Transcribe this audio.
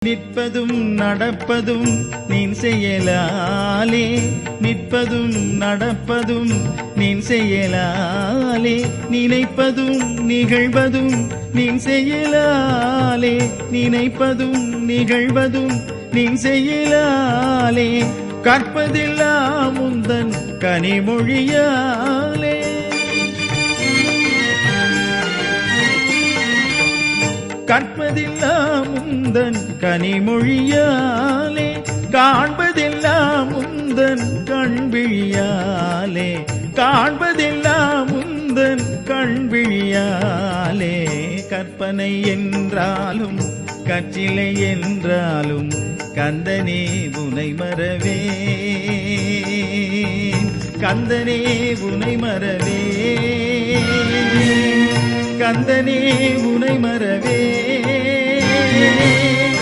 நிற்பதும் நடப்பதும் நீன் செயலாலே, நிற்பதும் நடப்பதும் நீன் செயலாலே, நினைப்பதும் நிகழ்வதும் நீன் செயலாலே, நினைப்பதும் நிகழ்வதும் நீன் செயலாலே, கற்பதெல்லாம் உந்தன் கனிமொழியாலே. கற்பதெல்லாம் உந்தன் கனிமொழியாலே, காண்பதெல்லாம் உந்தன் கண்விழியாலே, காண்பதெல்லாம் உந்தன் கண்விழியாலே. கற்பனை என்றாலும் கற்றிலை என்றாலும் கந்தனே உனை மறவே, கந்தனே உனை மறவே, கந்தனே உனை மறவே.